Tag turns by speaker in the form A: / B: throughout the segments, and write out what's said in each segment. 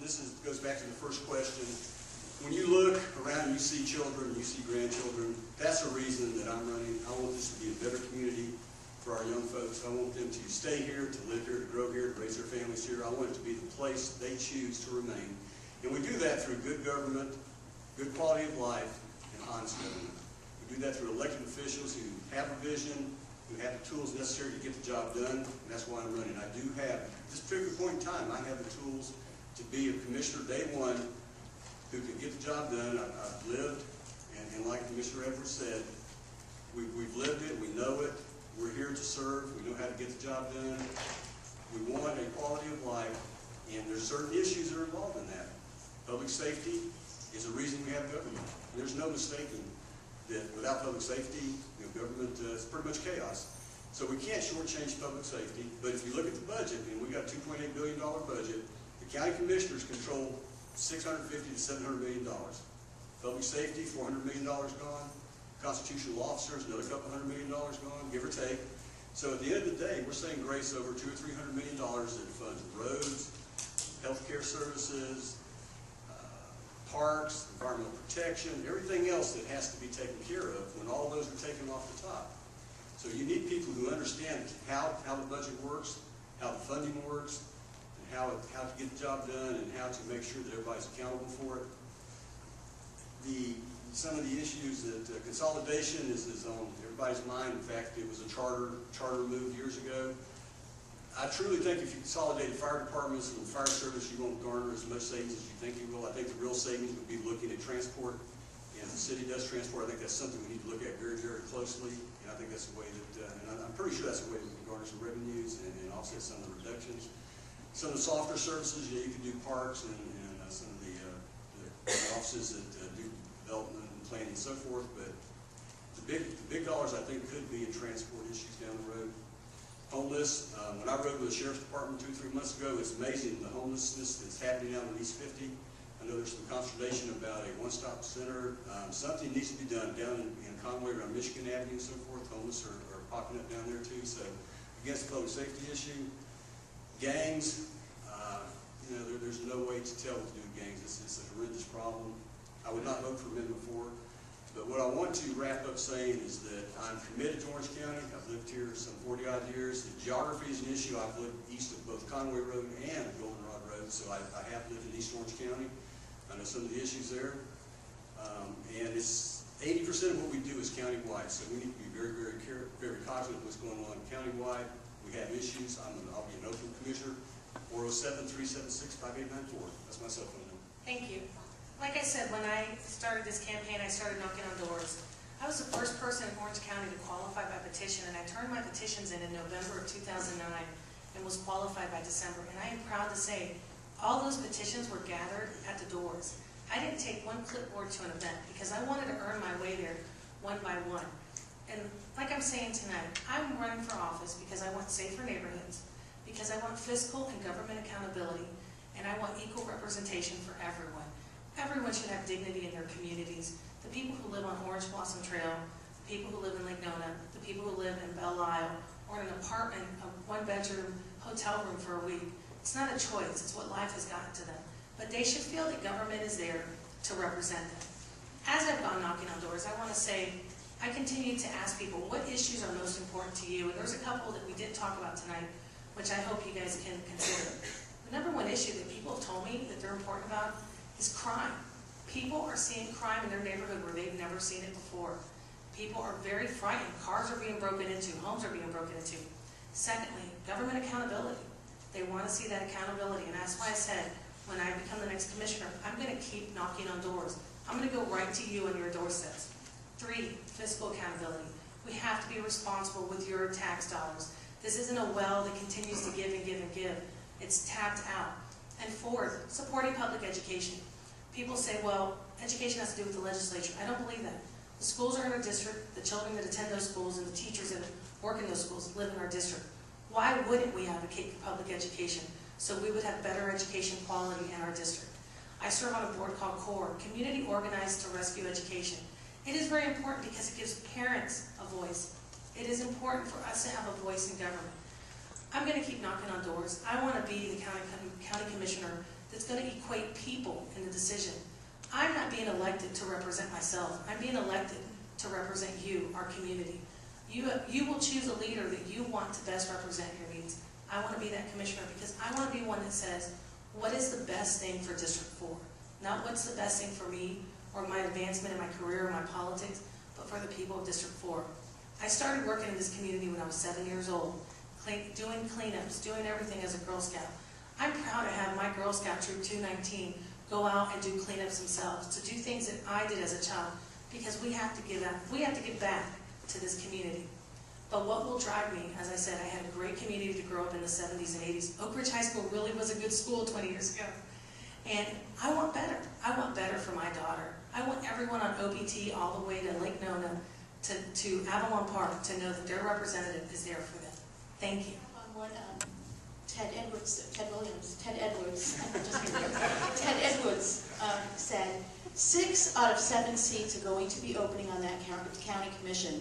A: goes back to the first question. When you look around and you see children, you see grandchildren, that's a reason that I'm running. I want this to be a better community for our young folks. I want them to stay here, to live here, to grow here, to raise their families here. I want it to be the place they choose to remain. And we do that through good government, good quality of life, and honest government. We do that through elected officials who have a vision, who have the tools necessary to get the job done, and that's why I'm running. I do have, at this particular point in time, I have the tools to be a commissioner day one who can get the job done. I've lived, and like Commissioner Edwards said, we've lived it, we know it, we're here to serve, we know how to get the job done. We want a quality of life, and there's certain issues that are involved in that. Public safety is the reason we have government. There's no mistaking that without public safety, government is pretty much chaos. So we can't shortchange public safety, but if you look at the budget, and we got a $2.8 billion budget, the county commissioners control $650 to $700 million. Public safety, $400 million gone. Constitutional officers, another couple $100 million gone, give or take. So at the end of the day, we're saying grace over $200 or $300 million that funds roads, healthcare services, parks, environmental protection, everything else that has to be taken care of when all those are taken off the top. So you need people who understand how the budget works, how the funding works, and how to get the job done, and how to make sure that everybody's accountable for it. Some of the issues that consolidation is on everybody's mind. In fact, it was a charter move years ago. I truly think if you consolidate fire departments and the fire service, you won't garner as much savings as you think you will. I think the real savings would be looking at transport, and the city does transport. I think that's something we need to look at very, very closely, and I think that's a way that, and I'm pretty sure that's a way that we can garner some revenues and offset some of the reductions. Some of the softer services, you can do parks and some of the offices that do development and planning and so forth, but the big dollars I think could be in transport issues down the road. Homeless, when I rode with the Sheriff's Department 2 or 3 months ago, it's amazing the homelessness that's happening out on East 50. I know there's some consternation about a one-stop center. Something needs to be done down in Conway around Michigan Avenue and so forth. Homeless are popping up down there too. So against the public safety issue, gangs, there's no way to tell what to do with gangs. It's a horrendous problem. I would not vote for Amendment 4. But what I want to wrap up saying is that I'm committed to Orange County. I've lived here some 40-odd years. The geography is an issue. I've lived east of both Conway Road and Goldenrod Road, so I have lived in East Orange County. I know some of the issues there. And it's 80% of what we do is countywide, so we need to be very, very cognizant of what's going on countywide. We have issues. I'll be an open commissioner. 407-376-5894. That's my cell phone number.
B: Thank you. Like I said, when I started this campaign, I started knocking on doors. I was the first person in Orange County to qualify by petition, and I turned my petitions in November of 2009 and was qualified by December. And I am proud to say all those petitions were gathered at the doors. I didn't take one clipboard to an event because I wanted to earn my way there one by one. And like I'm saying tonight, I'm running for office because I want safer neighborhoods, because I want fiscal and government accountability, and I want equal representation for everyone. Everyone should have dignity in their communities. The people who live on Orange Blossom Trail, the people who live in Lake Nona, the people who live in Belle Isle, or in an apartment, a one-bedroom hotel room for a week. It's not a choice, it's what life has gotten to them. But they should feel that government is there to represent them. As I've gone knocking on doors, I want to say, I continue to ask people, what issues are most important to you? And there's a couple that we didn't talk about tonight, which I hope you guys can consider. The number one issue that people have told me that they're important about is crime. People are seeing crime in their neighborhood where they've never seen it before. People are very frightened. Cars are being broken into. Homes are being broken into. Secondly, government accountability. They want to see that accountability, and that's why I said, when I become the next commissioner, I'm going to keep knocking on doors. I'm going to go right to you on your doorsteps. 3, fiscal accountability. We have to be responsible with your tax dollars. This isn't a well that continues to give and give and give. It's tapped out. And 4th, supporting public education. People say, well, education has to do with the legislature. I don't believe that. The schools are in our district. The children that attend those schools and the teachers that work in those schools live in our district. Why wouldn't we advocate for public education so we would have better education quality in our district? I serve on a board called CORE, Community Organized to Rescue Education. It is very important because it gives parents a voice. It is important for us to have a voice in government. I'm going to keep knocking on doors. I want to be the county commissioner that's going to equate people in the decision. I'm not being elected to represent myself. I'm being elected to represent you, our community. You will choose a leader that you want to best represent your needs. I want to be that commissioner because I want to be one that says, what is the best thing for District 4? Not what's the best thing for me or my advancement in my career or my politics, but for the people of District 4. I started working in this community when I was 7 years old, doing cleanups, doing everything as a Girl Scout. I'm proud to have my Girl Scout Troop 219 go out and do cleanups themselves, to do things that I did as a child, because we have to give out, we have to give back to this community. But what will drive me, as I said, I had a great community to grow up in the 70s and 80s. Oak Ridge High School really was a good school 20 years ago. And I want better. I want better for my daughter. I want everyone on OPT all the way to Lake Nona to Avalon Park to know that their representative is there for them. Thank you.
C: On what Ted Edwards said, 6 out of 7 seats are going to be opening on that county commission.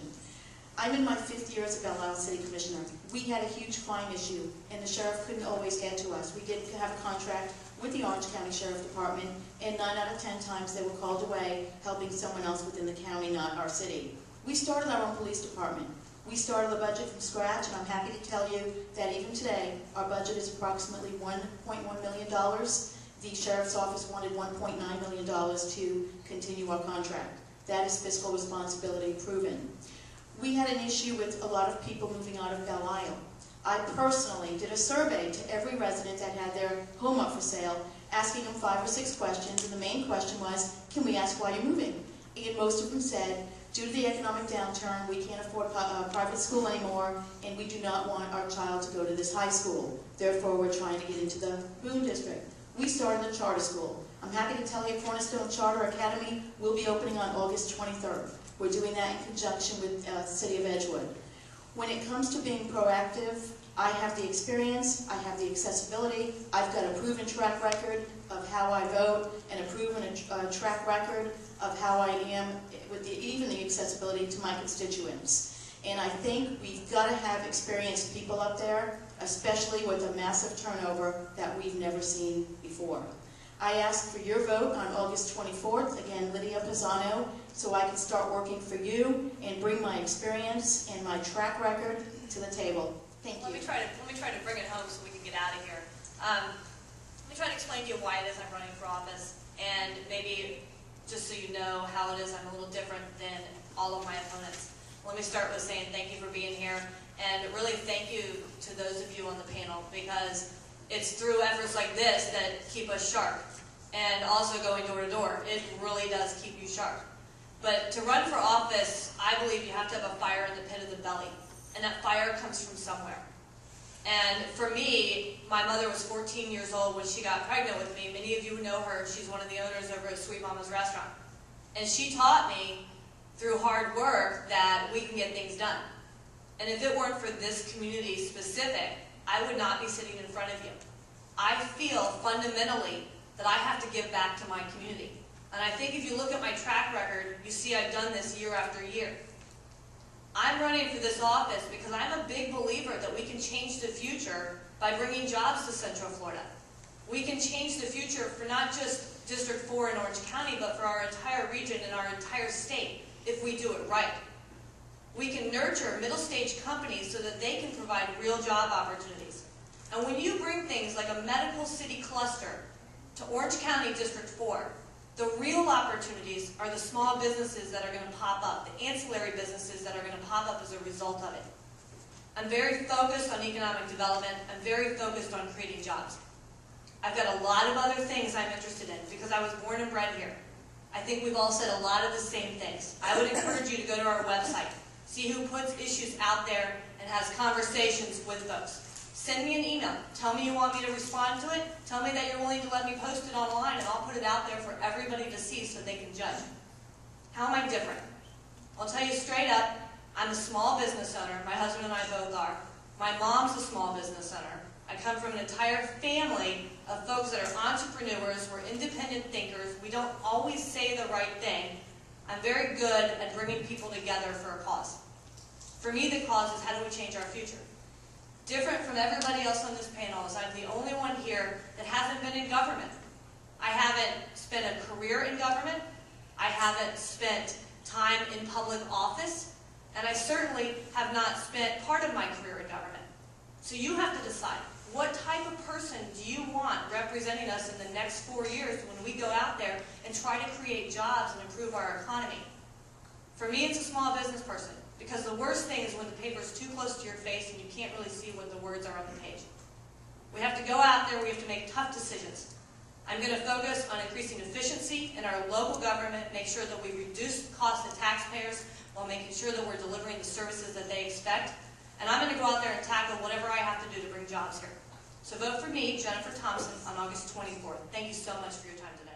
C: I'm in my 5th year as a Belle Isle City Commissioner. We had a huge fine issue, and the sheriff couldn't always get to us. We did have a contract with the Orange County Sheriff Department, and 9 out of 10 times they were called away helping someone else within the county, not our city. We started our own police department. We started the budget from scratch, and I'm happy to tell you that even today, our budget is approximately $1.1 million. The Sheriff's Office wanted $1.9 million to continue our contract. That is fiscal responsibility proven. We had an issue with a lot of people moving out of Belle Isle. I personally did a survey to every resident that had their home up for sale, asking them 5 or 6 questions, and the main question was, can we ask why you're moving? And most of them said, due to the economic downturn, we can't afford private school anymore, and we do not want our child to go to this high school. Therefore, we're trying to get into the Boone District. We started a charter school. I'm happy to tell you Cornerstone Charter Academy will be opening on August 23rd. We're doing that in conjunction with the City of Edgewood. When it comes to being proactive, I have the experience, I have the accessibility, I've got a proven track record of how I vote, and a proven track record of how I am with even the accessibility to my constituents. And I think we've got to have experienced people up there, especially with a massive turnover that we've never seen before. I ask for your vote on August 24th, again, Lydia Pisano, so I can start working for you and bring my experience and my track record to the table. Thank you.
D: Let me try to bring it home so we can get out of here. Let me try to explain to you why it is I'm running for office, and maybe just so you know how it is I'm a little different than all of my opponents. Let me start with saying thank you for being here, and really thank you to those of you on the panel, because it's through efforts like this that keep us sharp, and also going door to door. It really does keep you sharp. But to run for office, I believe you have to have a fire in the pit of the belly, and that fire comes from somewhere. And for me, my mother was 14 years old when she got pregnant with me. Many of you know her. She's one of the owners over at Sweet Mama's Restaurant. And she taught me through hard work that we can get things done. And if it weren't for this community specific, I would not be sitting in front of you. I feel fundamentally that I have to give back to my community. And I think if you look at my track record, you see I've done this year after year. I'm running for this office because I'm a big believer that we can change the future by bringing jobs to Central Florida. We can change the future for not just District 4 in Orange County, but for our entire region and our entire state if we do it right. We can nurture middle-stage companies so that they can provide real job opportunities. And when you bring things like a medical city cluster to Orange County District 4, the real opportunities are the small businesses that are going to pop up, the ancillary businesses that are going to pop up as a result of it. I'm very focused on economic development. I'm very focused on creating jobs. I've got a lot of other things I'm interested in because I was born and bred here. I think we've all said a lot of the same things. I would encourage you to go to our website, see who puts issues out there and has conversations with folks. Send me an email. Tell me you want me to respond to it. Tell me that you're willing to let me post it online, and I'll put it out there for everybody to see so they can judge. How am I different? I'll tell you straight up, I'm a small business owner. My husband and I both are. My mom's a small business owner. I come from an entire family of folks that are entrepreneurs. We're independent thinkers. We don't always say the right thing. I'm very good at bringing people together for a cause. For me, the cause is how do we change our future? Different from everybody else on this panel is I'm the only one here that hasn't been in government. I haven't spent a career in government. I haven't spent time in public office. And I certainly have not spent part of my career in government. So you have to decide, what type of person do you want representing us in the next 4 years when we go out there and try to create jobs and improve our economy? For me, it's a small business person, because the worst thing is when the paper is too close to your face and you can't really see what the words are on the page. We have to go out there, we have to make tough decisions. I'm going to focus on increasing efficiency in our local government, make sure that we reduce costs to taxpayers while making sure that we're delivering the services that they expect. And I'm going to go out there and tackle whatever I have to do to bring jobs here. So vote for me, Jennifer Thompson, on August 24th. Thank you so much for your time today.